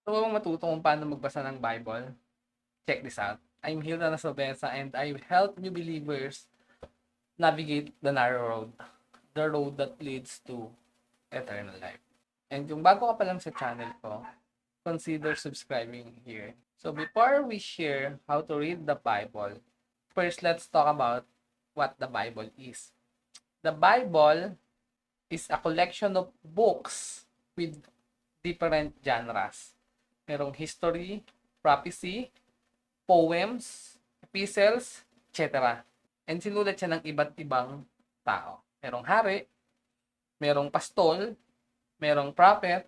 Gusto mong matuto kung paano magbasa ng Bible? Check this out. I'm Hilda Nasobesa and I help new believers navigate the narrow road. The road that leads to eternal life. And kung bago ka pa lang sa channel ko, consider subscribing here. So before we share how to read the Bible, first let's talk about what the Bible is. The Bible is a collection of books with different genres. Merong history, prophecy, poems, epistles, etc. And sinulat siya ng iba't ibang tao. Merong hari, merong pastol, merong prophet,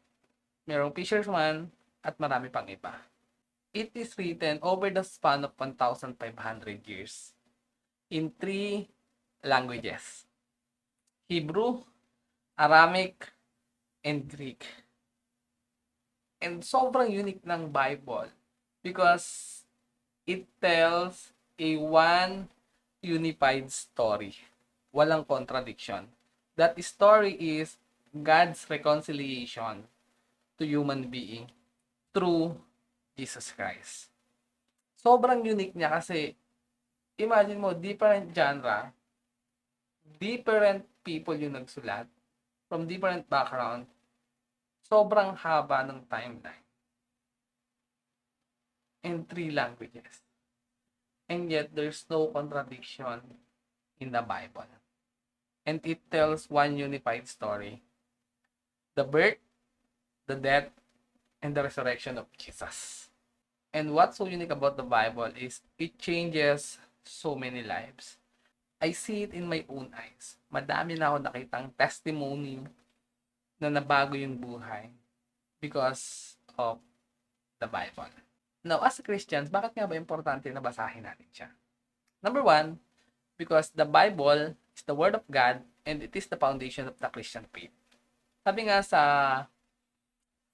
merong fisherman, at marami pang iba. It is written over the span of 1,500 years in three languages: Hebrew, Aramaic, and Greek. And sobrang unique ng Bible because it tells a one unified story. Walang contradiction. That story is God's reconciliation to human being through Jesus Christ. Sobrang unique niya kasi imagine mo, different genre, different people yung nagsulat, from different background, sobrang haba ng timeline, in three languages. And yet, there's no contradiction in the Bible. And it tells one unified story: the birth, the death, and the resurrection of Jesus. And what's so unique about the Bible is it changes so many lives. I see it in my own eyes. Madami na ako nakitang testimony na nabago yung buhay because of the Bible. Now, as Christians, bakit nga ba importante na basahin natin siya? Number one, because the Bible is the Word of God and it is the foundation of the Christian faith. Sabi nga sa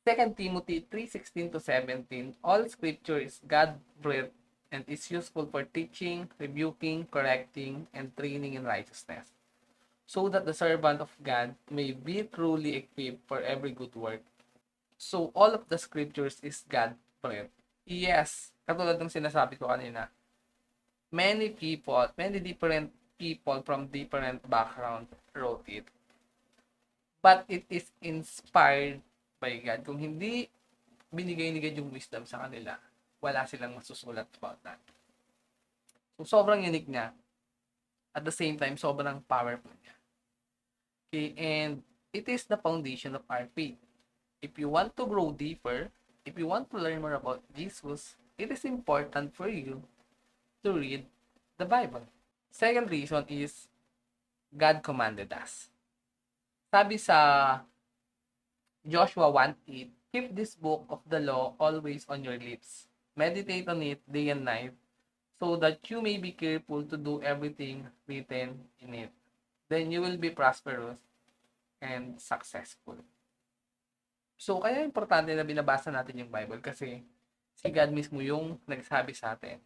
2 Timothy 3:16-17, all scripture is God-breathed and is useful for teaching, rebuking, correcting, and training in righteousness, so that the servant of God may be truly equipped for every good work. So, all of the scriptures is God-breathed. Yes, katulad ng sinasabi ko kanina, many different people from different background wrote it. But it is inspired by God. Kung hindi binigay ni God yung wisdom sa kanila, wala silang masusulat about that. So, sobrang unique niya. At the same time, sobrang powerful niya. Okay, and it is the foundation of our faith. If you want to grow deeper, if you want to learn more about Jesus, it is important for you to read the Bible. Second reason is God commanded us. Sabi sa Joshua 1:8, keep this book of the law always on your lips. Meditate on it day and night, so that you may be careful to do everything written in it. Then you will be prosperous and successful. So, kaya importante na binabasa natin yung Bible kasi si God mismo yung nagsabi sa atin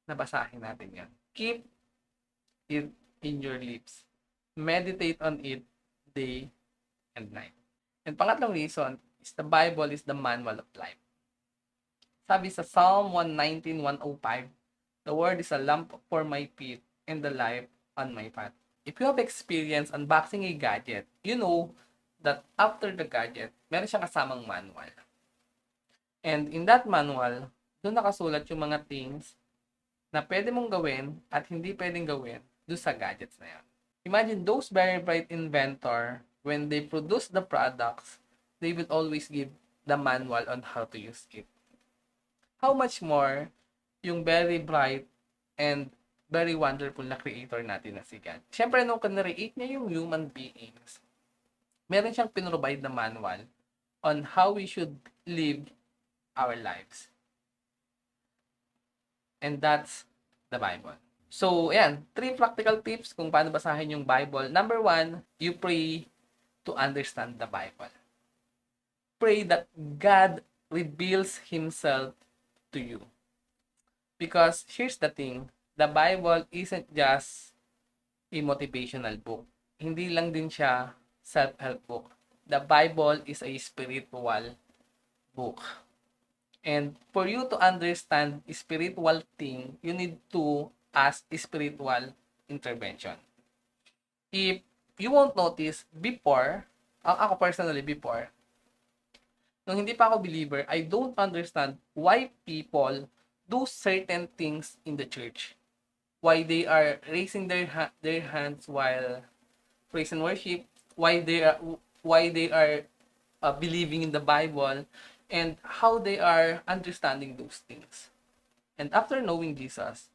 na basahin natin yan. Keep it in your lips. Meditate on it day and night. And pangatlong reason is the Bible is the manual of life. Sabi sa Psalm 119:105, the word is a lamp for my feet and the light on my path. If you have experience unboxing a gadget, you know that after the gadget, meron siyang kasamang manual. And in that manual, doon nakasulat yung mga things na pwede mong gawin at hindi pwedeng gawin doon sa gadgets na yan. Imagine those very bright inventor, when they produce the products, they will always give the manual on how to use it. How much more yung very bright and very wonderful na creator natin na si God. Siyempre, nung kinreate niya yung human beings, meron siyang pinrovide na manual on how we should live our lives. And that's the Bible. So, ayan, 3 practical tips kung paano basahin yung Bible. Number 1, you pray to understand the Bible. Pray that God reveals Himself to you. Because here's the thing, the Bible isn't just a motivational book. Hindi lang din siya self-help book. The Bible is a spiritual book. And for you to understand spiritual thing, you need to ask spiritual intervention. If you won't notice, before, ako personally before, nung hindi pa ako believer, I don't understand why people do certain things in the church. Why they are raising their hands while praise and worship, why they are believing in the Bible, and how they are understanding those things. And after knowing Jesus,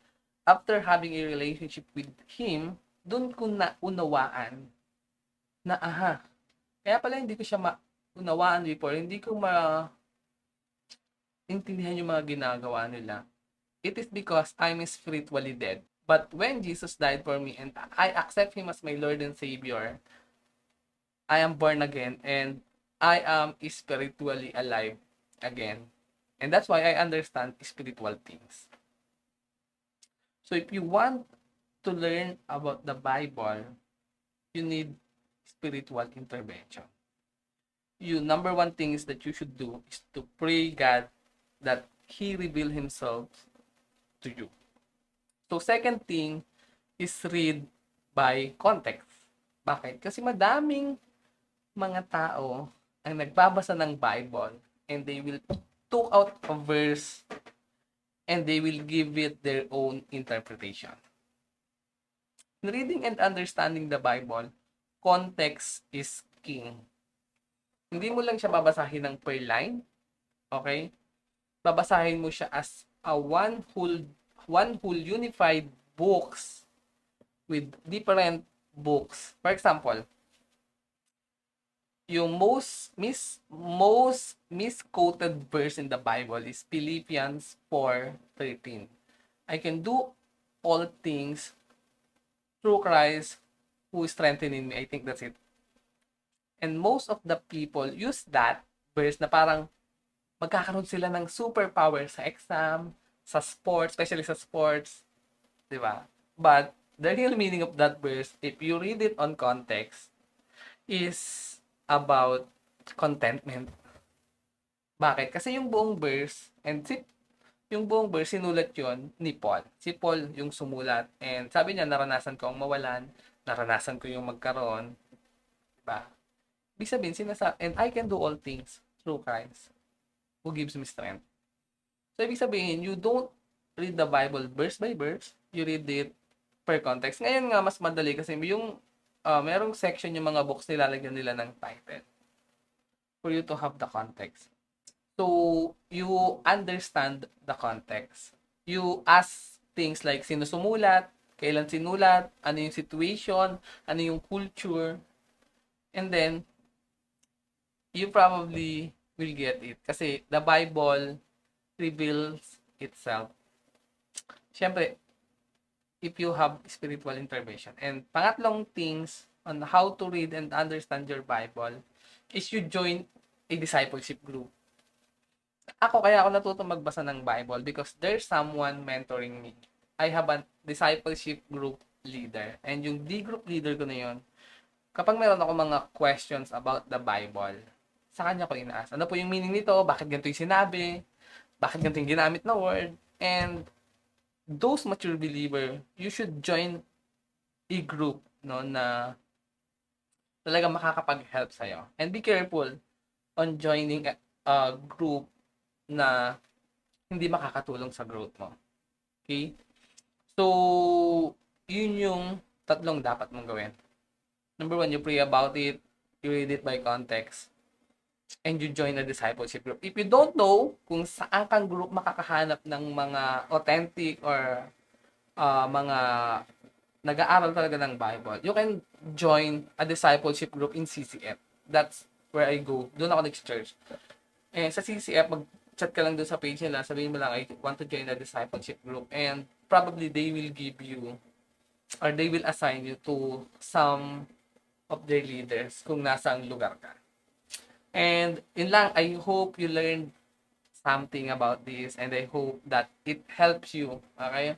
after having a relationship with Him, doon ko na unawaan na kaya pala hindi ko siya maunawaan before, hindi ko maintindihan yung mga ginagawa nila. It is because I'm spiritually dead. But when Jesus died for me and I accept Him as my Lord and Savior, I am born again and I am spiritually alive again. And that's why I understand spiritual things. So if you want to learn about the Bible, you need spiritual intervention. Number one thing is that you should do is to pray God that He reveal Himself to you. So second thing is read by context. Bakit? Kasi madaming mga tao ang nagbabasa ng Bible and they will took out a verse and they will give it their own interpretation. In reading and understanding the Bible, context is king. Hindi mo lang siya babasahin ng per line, okay? Babasahin mo siya as a one whole unified books with different books. For example, yung most misquoted verse in the Bible is Philippians 4:13. I can do all things through Christ who is strengthening me. I think that's it. And most of the people use that verse na parang magkakaroon sila ng superpower sa exam, sa sports, especially sa sports, di ba? But the real meaning of that verse, if you read it on context, is about contentment. Bakit? Kasi yung buong verse, yung buong verse, sinulat yon ni Paul. Si Paul yung sumulat. And sabi niya, naranasan ko ang mawalan, naranasan ko yung magkaroon. Diba? Ibig sabihin, and I can do all things through Christ who gives me strength. So, ibig sabihin, you don't read the Bible verse by verse, you read it per context. Ngayon nga, mas madali kasi yung merong section yung mga books nilalagyan nila ng title for you to have the context. So, you understand the context. You ask things like, sino sumulat, kailan sinulat, ano yung situation, ano yung culture, and then, you probably will get it. Kasi the Bible reveals itself. Siyempre, if you have spiritual intervention. And pangatlong things on how to read and understand your Bible is you join a discipleship group. Kaya ako natutong magbasa ng Bible because there's someone mentoring me. I have a discipleship group leader. And yung D-group leader ko na yun, kapag meron ako mga questions about the Bible, sa kanya ko inaas. Ano po yung meaning nito? Bakit ganito yung sinabi? Bakit ganito yung ginamit na word? And those mature believer, you should join a group na talaga makakapag-help sa'yo. And be careful on joining a group na hindi makakatulong sa growth mo. Okay? So, yun yung tatlong dapat mong gawin. Number one, you pray about it, you read it by context, and you join a discipleship group. If you don't know kung saan kang group makakahanap ng mga authentic or mga nag-aaral talaga ng Bible, you can join a discipleship group in CCF. That's where I go. Doon ako nag-church. Sa CCF, mag-chat ka lang doon sa page nila, sabihin mo lang, I want to join a discipleship group. And probably they will give you or they will assign you to some of their leaders kung nasang lugar ka. And yun lang, I hope you learned something about this and I hope that it helps you. Okay?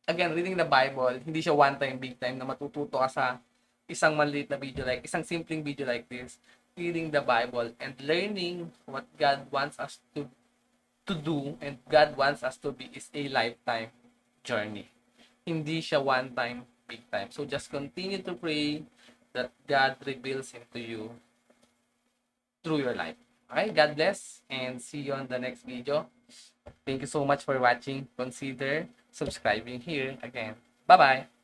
Again, reading the Bible, hindi siya one time, big time na matututo ka sa isang maliit na video isang simpleng video like this. Reading the Bible and learning what God wants us to to do and God wants us to be is a lifetime journey. Hindi siya one time, big time. So just continue to pray that God reveals Him to you through your life. Okay, God bless and see you on the next video. Thank you so much for watching. Consider subscribing here again. Bye-bye.